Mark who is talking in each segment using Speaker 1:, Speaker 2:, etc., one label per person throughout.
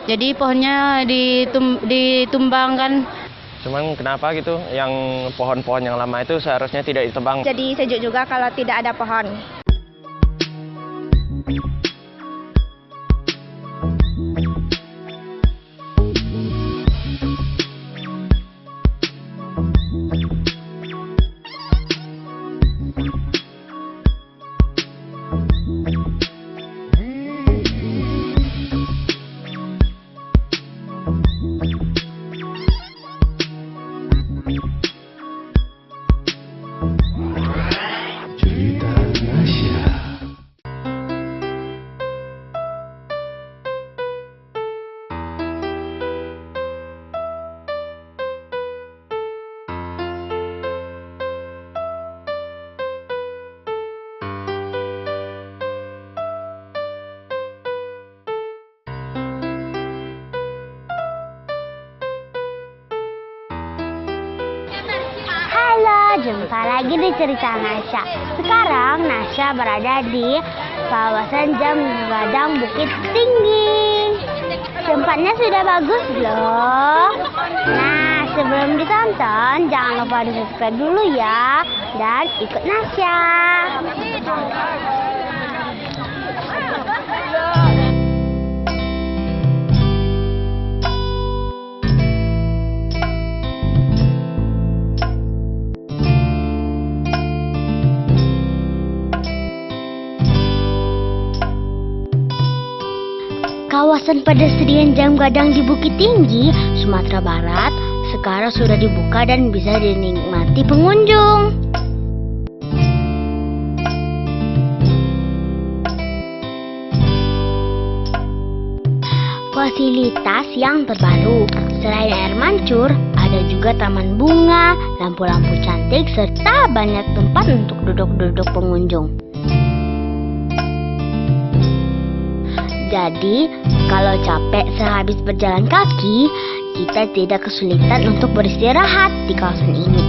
Speaker 1: Jadi pohonnya ditumbangkan.
Speaker 2: Cuman kenapa gitu yang pohon-pohon yang lama itu seharusnya tidak ditebang?
Speaker 3: Jadi sejuk juga kalau tidak ada pohon.
Speaker 4: Halo, jumpa lagi di cerita Nasya. Sekarang Nasya berada di kawasan Jam Gadang Bukit Tinggi. Tempatnya sudah bagus loh. Nah, sebelum ditonton jangan lupa di subscribe dulu ya. Dan ikut Nasya. Kawasan pedestrian Jam Gadang di Bukit Tinggi, Sumatera Barat, sekarang sudah dibuka dan bisa dinikmati pengunjung. Fasilitas yang terbaru, selain air mancur, ada juga taman bunga, lampu-lampu cantik, serta banyak tempat untuk duduk-duduk pengunjung. Jadi, kalau capek sehabis berjalan kaki, kita tidak kesulitan untuk beristirahat di kawasan ini.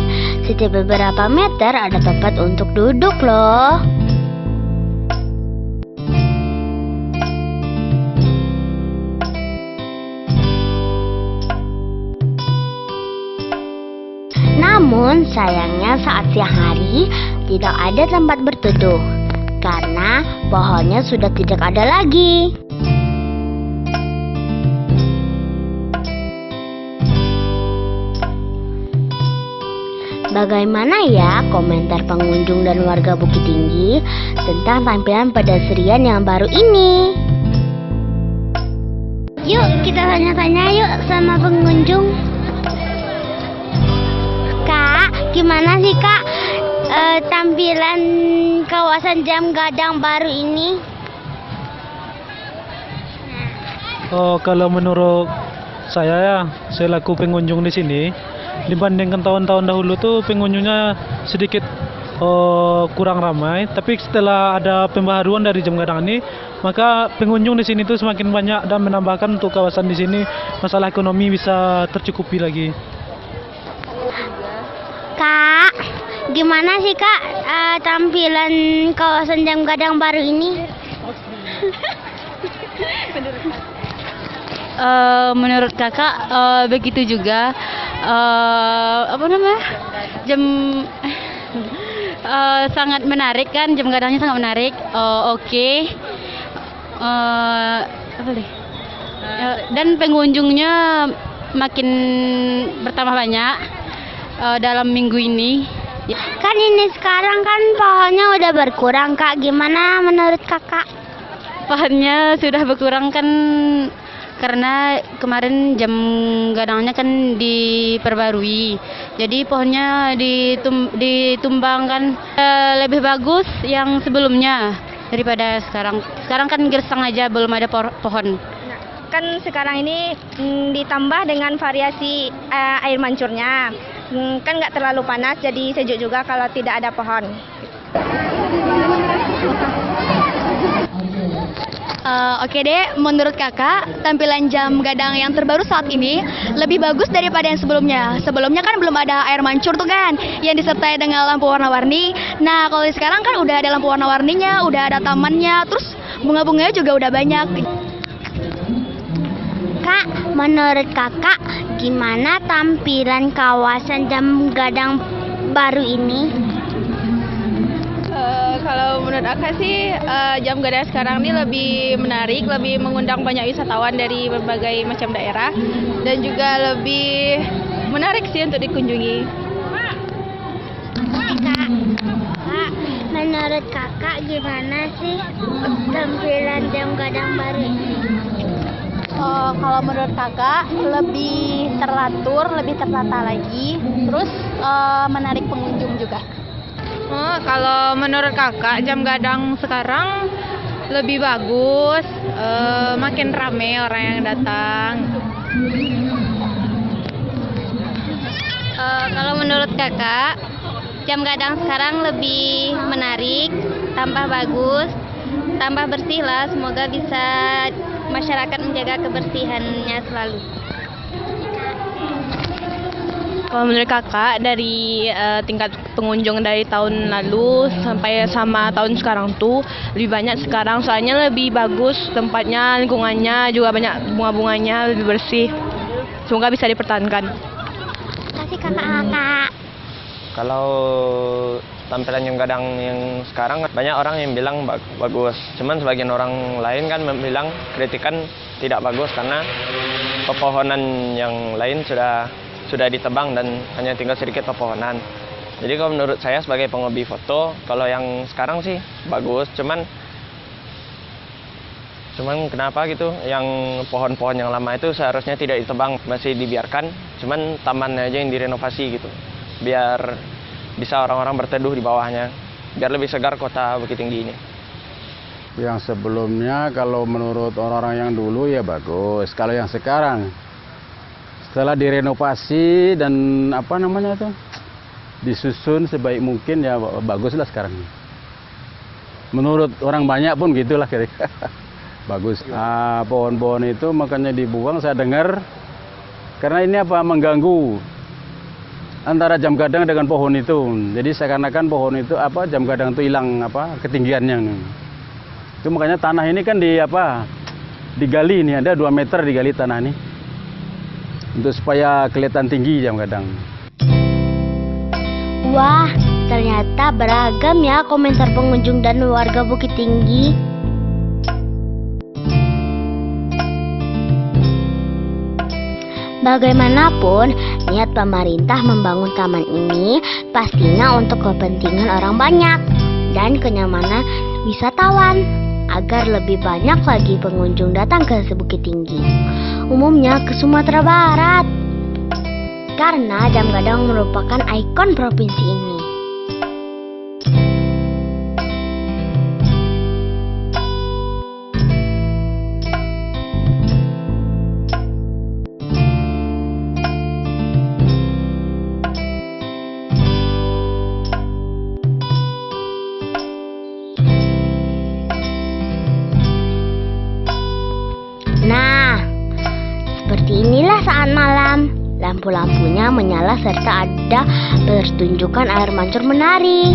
Speaker 4: Setiap beberapa meter ada tempat untuk duduk loh. Namun, sayangnya saat siang hari tidak ada tempat berteduh karena pohonnya sudah tidak ada lagi. Bagaimana ya komentar pengunjung dan warga Bukit Tinggi tentang tampilan pedestrian yang baru ini? Yuk kita tanya-tanya yuk sama pengunjung. Kak, gimana sih Kak tampilan kawasan Jam Gadang baru ini?
Speaker 5: Kalau menurut saya selaku pengunjung di sini, dibandingkan tahun-tahun dahulu tuh pengunjungnya sedikit kurang ramai. Tapi setelah ada pembaharuan dari Jam Gadang ini, maka pengunjung di sini tuh semakin banyak dan menambahkan untuk kawasan di sini masalah ekonomi bisa tercukupi lagi.
Speaker 4: Kak, gimana sih Kak tampilan kawasan Jam Gadang baru ini?
Speaker 1: Menurut kakak begitu juga. Sangat menarik kan, Jam Gadangnya sangat menarik. Oke. Dan pengunjungnya makin bertambah banyak dalam minggu ini.
Speaker 4: Kan ini sekarang kan pohonnya udah berkurang Kak, gimana menurut kakak?
Speaker 1: Pohonnya sudah berkurang kan karena kemarin Jam Gadangnya kan diperbarui, jadi pohonnya ditumbangkan. Lebih bagus yang sebelumnya daripada sekarang. Sekarang kan gersang aja, belum ada pohon.
Speaker 3: Kan sekarang ini ditambah dengan variasi air mancurnya. Kan nggak terlalu panas, jadi sejuk juga kalau tidak ada pohon.
Speaker 6: Oke deh, menurut kakak tampilan Jam Gadang yang terbaru saat ini lebih bagus daripada yang sebelumnya. Sebelumnya kan belum ada air mancur tuh kan, yang disertai dengan lampu warna-warni. Nah kalau sekarang kan udah ada lampu warna-warninya, udah ada tamannya, terus bunga-bunganya juga udah banyak.
Speaker 4: Kak, menurut kakak gimana tampilan kawasan Jam Gadang baru ini?
Speaker 3: Kalau menurut aku sih Jam Gadang sekarang ini lebih menarik, lebih mengundang banyak wisatawan dari berbagai macam daerah dan juga lebih menarik sih untuk dikunjungi.
Speaker 4: Kak, menurut kakak gimana sih tampilan Jam Gadang baru ini?
Speaker 6: Kalau menurut kakak lebih teratur, lebih tertata lagi, terus menarik pengunjung juga.
Speaker 3: Kalau menurut kakak Jam Gadang sekarang lebih bagus, makin ramai orang yang datang.
Speaker 1: Kalau menurut kakak, Jam Gadang sekarang lebih menarik, tambah bagus, tambah bersih lah. Semoga bisa masyarakat menjaga kebersihannya selalu.
Speaker 3: Kalau menurut kakak dari tingkat pengunjung dari tahun lalu sampai sama tahun sekarang tuh lebih banyak sekarang, soalnya lebih bagus tempatnya, lingkungannya juga banyak bunga-bunganya, lebih bersih. Semoga bisa dipertahankan.
Speaker 4: Kasih kakak.
Speaker 2: Kalau tampilan Jam Gadang yang sekarang banyak orang yang bilang bagus. Cuman sebagian orang lain kan bilang kritikan tidak bagus karena pepohonan yang lain sudah ditebang dan hanya tinggal sedikit pepohonan. Jadi kalau menurut saya sebagai penghobi foto, kalau yang sekarang sih bagus, cuman kenapa gitu, yang pohon-pohon yang lama itu seharusnya tidak ditebang, masih dibiarkan, cuman tamannya aja yang direnovasi gitu, biar bisa orang-orang berteduh di bawahnya, biar lebih segar kota Bukit Tinggi ini.
Speaker 7: Yang sebelumnya kalau menurut orang-orang yang dulu ya bagus, kalau yang sekarang setelah direnovasi dan disusun sebaik mungkin ya baguslah sekarang. Menurut orang banyak pun gitulah kira-kira. Bagus. Pohon-pohon itu makanya dibuang, saya dengar karena ini mengganggu antara Jam Gadang dengan pohon itu. Jadi seakan-akan pohon itu Jam Gadang itu hilang ketinggiannya. Itu makanya tanah ini kan digali, ini ada 2 meter digali tanah ini untuk supaya kelihatan tinggi Jam Gadang.
Speaker 4: Wah, ternyata beragam ya komentar pengunjung dan warga Bukit Tinggi. Bagaimanapun, niat pemerintah membangun taman ini pastinya untuk kepentingan orang banyak dan kenyamanan wisatawan agar lebih banyak lagi pengunjung datang ke Bukit Tinggi, umumnya ke Sumatera Barat. Karena Jam Gadang merupakan ikon provinsi ini. Nah, seperti inilah saat malam. Lampu-lampunya menyala serta ada pertunjukan air mancur menari.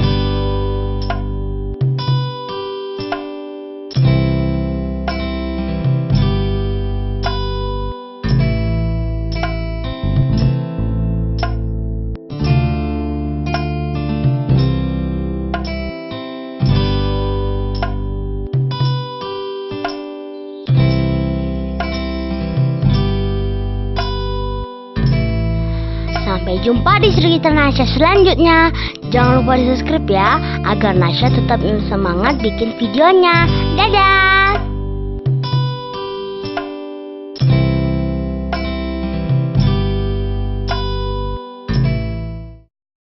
Speaker 4: Sampai jumpa di cerita Nasya selanjutnya. Jangan lupa di subscribe ya, agar Nasya tetap semangat bikin videonya. Dadah!